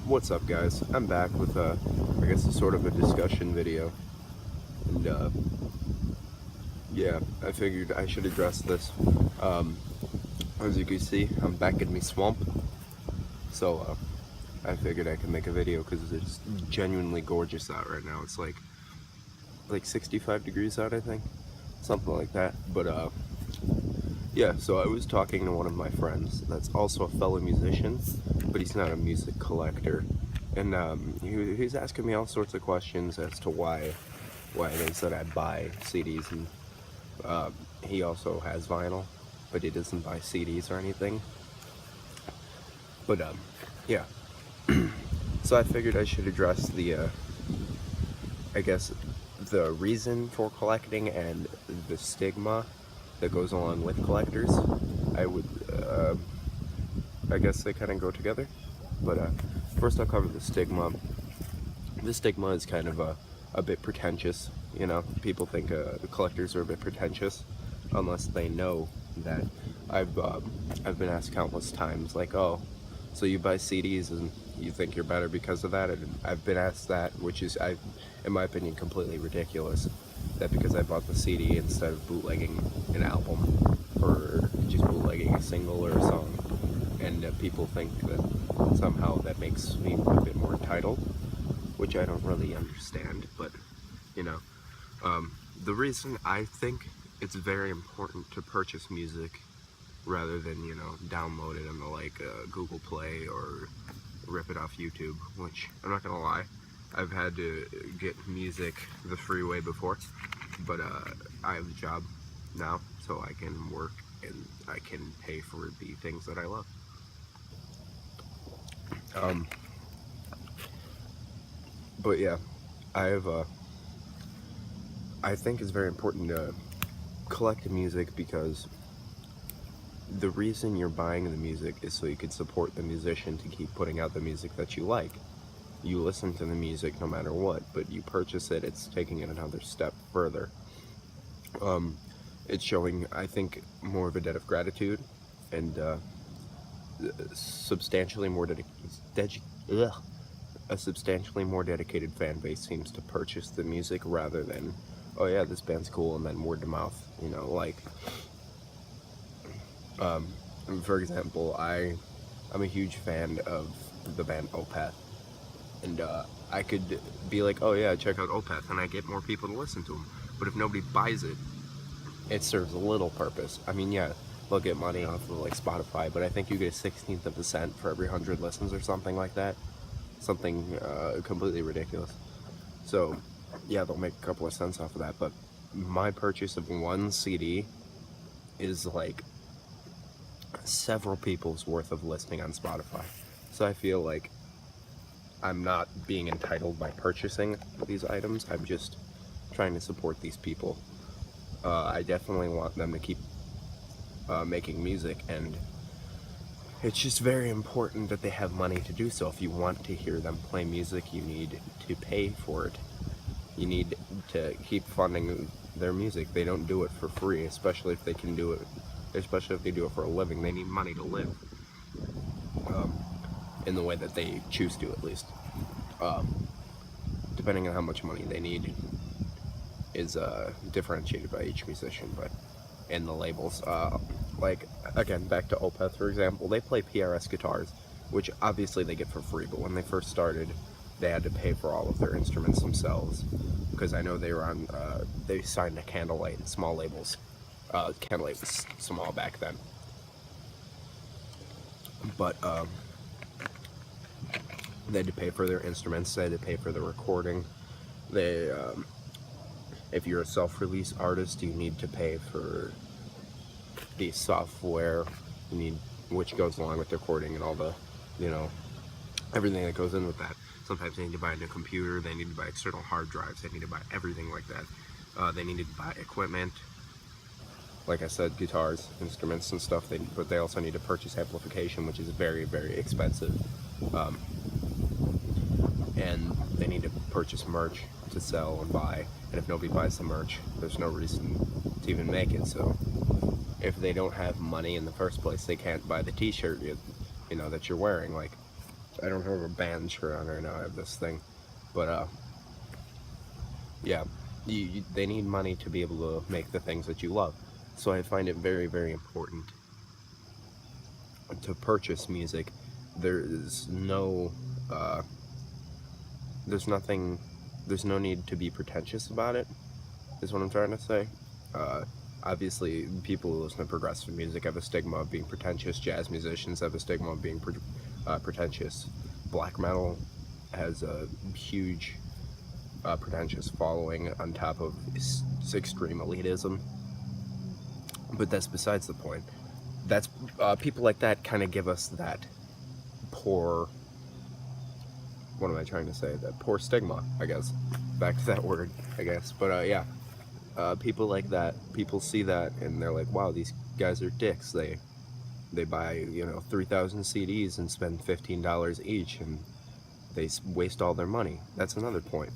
What's up, guys? I'm back with I guess a sort of a discussion video, and yeah, I figured I should address this. Um, as you can see, I'm back in my swamp, so I figured I could make a video because it's genuinely gorgeous out right now. It's like 65 degrees out, I think, something like that. But yeah, so I was talking to one of my friends that's also a fellow musician, but he's not a music collector. And he's asking me all sorts of questions as to why it is that I buy CDs. And he also has vinyl, but he doesn't buy CDs or anything. But yeah. So I figured I should address I guess, the reason for collecting and the stigma that goes along with collectors. I guess they kind of go together. But first I'll cover the stigma. The stigma is kind of a bit pretentious. You know, people think collectors are a bit pretentious unless they know that I've been asked countless times, like, oh, so you buy CDs and you think you're better because of that? And I've been asked that, which is, in my opinion, completely ridiculous. That because I bought the CD instead of bootlegging an album or just bootlegging a single or a song, and people think that somehow that makes me a bit more entitled, which I don't really understand. But you know, the reason I think it's very important to purchase music rather than, you know, download it on Google Play or rip it off YouTube, which I'm not gonna lie, I've had to get music the free way before, but I have a job now, so I can work and I can pay for the things that I love. But yeah, I think it's very important to collect the music because the reason you're buying the music is so you can support the musician to keep putting out the music that you like. You listen to the music no matter what, but you purchase it, it's taking it another step further. It's showing, I think, more of a debt of gratitude and substantially more a substantially more dedicated fan base seems to purchase the music rather than, oh yeah, this band's cool, and then word of mouth, you know, like, for example, I'm a huge fan of the band Opeth, and I could be like, oh yeah, check out Opeth, and I get more people to listen to them. But if nobody buys it, it serves a little purpose. I mean, yeah, they'll get money off of like Spotify, but I think you get a 16th of a cent for every 100 listens or something like that. Something completely ridiculous. So yeah, they'll make a couple of cents off of that, but my purchase of one CD is like several people's worth of listening on Spotify. So I feel like I'm not being entitled by purchasing these items. I'm just trying to support these people. I definitely want them to keep making music, and it's just very important that they have money to do so. If you want to hear them play music, you need to pay for it. You need to keep funding their music. They don't do it for free, especially if they can do it, especially if they do it for a living. They need money to live, in the way that they choose to, at least. Depending on how much money they need is differentiated by each musician, but in the labels, like, again, back to Opeth, for example, they play PRS guitars, which obviously they get for free, but when they first started, they had to pay for all of their instruments themselves, because I know they were on, they signed to Candlelight and small labels. Candlelight was small back then. But they had to pay for their instruments, they had to pay for the recording. They, if you're a self-release artist, you need to pay for the software you need, which goes along with the recording and all the, you know, everything that goes in with that. Sometimes they need to buy a new computer, they need to buy external hard drives, they need to buy everything like that. They need to buy equipment, like I said, guitars, instruments and stuff, but they also need to purchase amplification, which is very, very expensive. And they need to purchase merch to sell and buy, and if nobody buys the merch, there's no reason to even make it. So if they don't have money in the first place, they can't buy the t-shirt you know that you're wearing. Like, I don't have a band shirt on right now. I have this thing, but yeah, they need money to be able to make the things that you love. So I find it very, very important to purchase music. There's no, uh, there's nothing, there's no need to be pretentious about it, is what I'm trying to say. Uh, Obviously, people who listen to progressive music have a stigma of being pretentious. Jazz musicians have a stigma of being pretentious. Black metal has a huge pretentious following on top of extreme elitism. But that's besides the point. That's people like that kind of give us that poor. What am I trying to say? That poor stigma, I guess. Back to that word, I guess. But yeah, people like that. People see that and they're like, "Wow, these guys are dicks." They buy 3,000 CDs and spend $15 each, and they waste all their money. That's another point.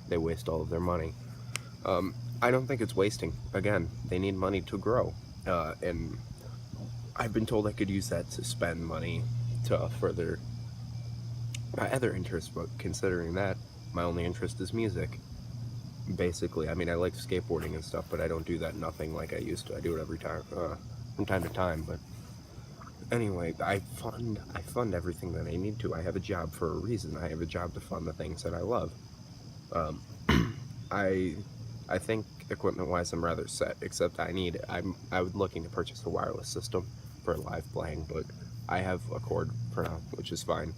They waste all of their money. I don't think it's wasting. Again, they need money to grow, and I've been told I could use that to spend money to further my other interests. But considering that my only interest is music, basically, I mean, I like skateboarding and stuff, but I don't do that nothing like I used to. I do it every time, from time to time. But anyway, I fund everything that I need to. I have a job for a reason. I have a job to fund the things that I love. I think equipment-wise I'm rather set, except I was looking to purchase a wireless system for live playing, but I have a cord for now, which is fine.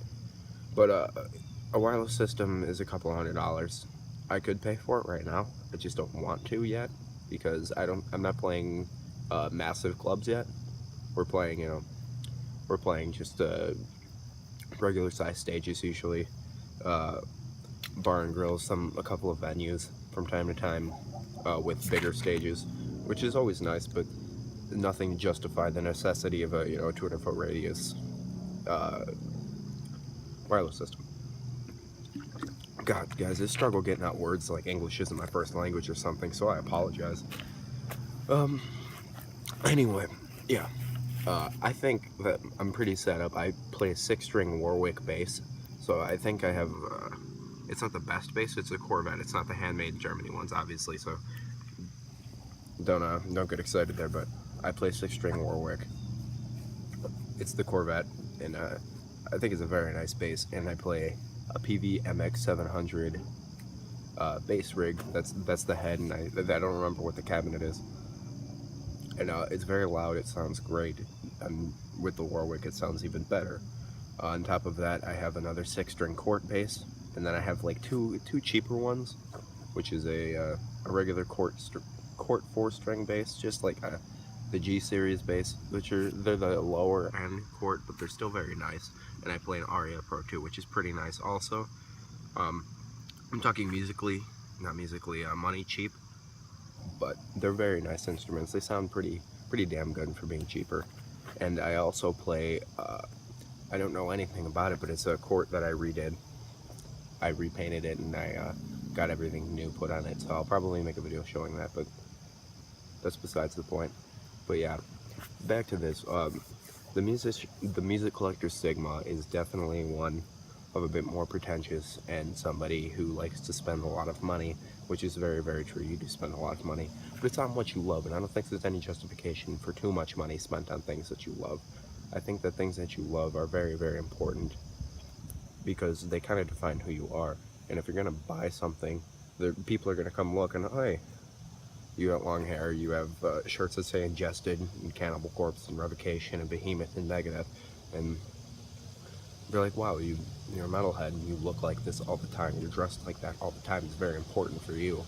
But a wireless system is a couple $100. I could pay for it right now. I just don't want to yet because I'm not playing massive clubs yet. We're playing just regular size stages usually. Bar and grills, a couple of venues from time to time with bigger stages, which is always nice, but nothing to justify the necessity of a 200-foot radius wireless system. God, guys, I struggle getting out words like English isn't my first language or something, so I apologize. Anyway, yeah. I think that I'm pretty set up. I play a 6-string Warwick bass, so I think I have, it's not the best bass, it's a Corvette. It's not the handmade Germany ones, obviously, so don't get excited there, but I play 6-string Warwick. It's the Corvette, and I think it's a very nice bass, and I play a PV MX 700 bass rig. That's the head, and I don't remember what the cabinet is. And it's very loud. It sounds great, and with the Warwick, it sounds even better. On top of that, I have another 6-string Cort bass, and then I have like two cheaper ones, which is a regular Cort 4-string bass, just like the G series bass, they're the lower end Cort, but they're still very nice. And I play an Aria Pro 2, which is pretty nice also. I'm talking musically, not musically, money cheap, but they're very nice instruments. They sound pretty damn good for being cheaper. And I also play, I don't know anything about it, but it's a Cort that I redid. I repainted it and I got everything new put on it, so I'll probably make a video showing that, but that's besides the point. But yeah, back to this. The music collector's stigma is definitely one of a bit more pretentious and somebody who likes to spend a lot of money, which is very, very true. You do spend a lot of money, but it's on what you love, and I don't think there's any justification for too much money spent on things that you love. I think that things that you love are very, very important because they kind of define who you are. And if you're gonna buy something, people are gonna come look and, hey, you got long hair, you have shirts that say Ingested, and Cannibal Corpse, and Revocation, and Behemoth, and Megadeth, and they're like, wow, you're a metalhead, and you look like this all the time, you're dressed like that all the time. It's very important for you,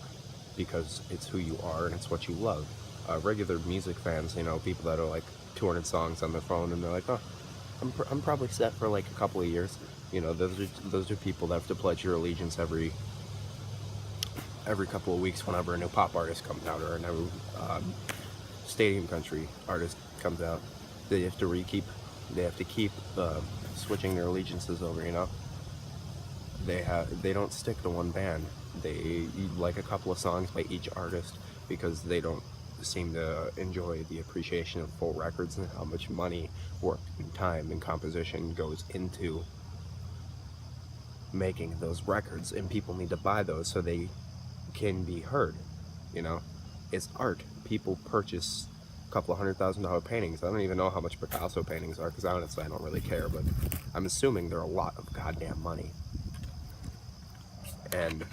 because it's who you are, and it's what you love. Regular music fans, people that are like 200 songs on their phone, and they're like, oh, I'm probably set for like a couple of years. Those are people that have to pledge your allegiance every couple of weeks whenever a new pop artist comes out or a new stadium country artist comes out. They have to keep switching their allegiances over. They don't stick to one band. They like a couple of songs by each artist because they don't seem to enjoy the appreciation of full records and how much money, work, and time and composition goes into making those records, and people need to buy those so they can be heard. You know, it's art. People purchase a couple of $100,000 paintings. I don't even know how much Picasso paintings are, because honestly I don't really care, but I'm assuming they're a lot of goddamn money. And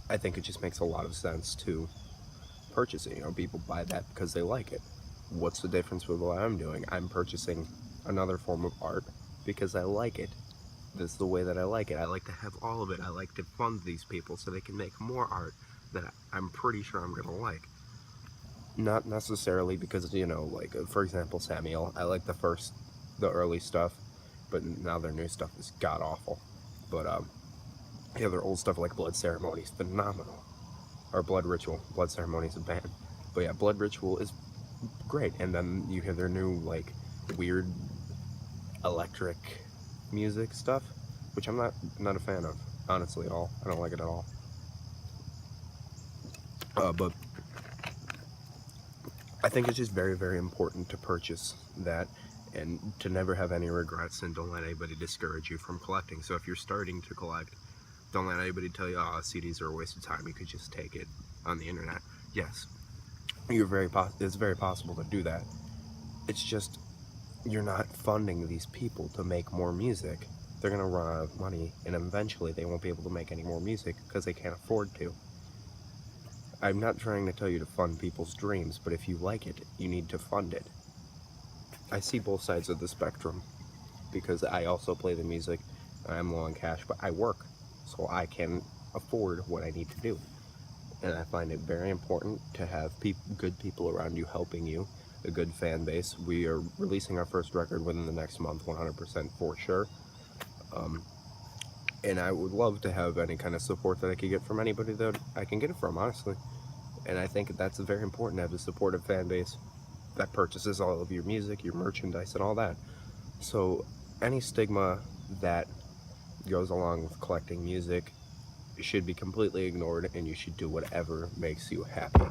I think it just makes a lot of sense to purchase it. You know, people buy that because they like it. What's the difference with what I'm doing? I'm purchasing another form of art because I like it. This is the way that I like it. I like to have all of it. I like to fund these people so they can make more art that I'm pretty sure I'm gonna like. Not necessarily because, you know, like, for example, Samuel, I like the early stuff, but now their new stuff is god-awful. But, yeah, their old stuff like Blood Ceremony is phenomenal. Or Blood Ritual. Blood Ceremony is a band. But yeah, Blood Ritual is great. And then you hear their new, like, weird electric music stuff, which I'm not a fan of, honestly, at all. I don't like it at all. But I think it's just very, very important to purchase that and to never have any regrets, and don't let anybody discourage you from collecting. So if you're starting to collect, don't let anybody tell you, oh, CDs are a waste of time, you could just take it on the internet. Yes, it's very possible to do that. It's just, you're not funding these people to make more music. They're gonna run out of money, and eventually they won't be able to make any more music because they can't afford to. I'm not trying to tell you to fund people's dreams, but if you like it, you need to fund it. I see both sides of the spectrum, because I also play the music, I'm low on cash, but I work, so I can afford what I need to do. And I find it very important to have good people around you helping you, a good fan base. We are releasing our first record within the next month, 100% for sure. And I would love to have any kind of support that I could get from anybody that I can get it from, honestly. And I think that's very important, to have a supportive fan base that purchases all of your music, your merchandise, and all that. So any stigma that goes along with collecting music should be completely ignored, and you should do whatever makes you happy.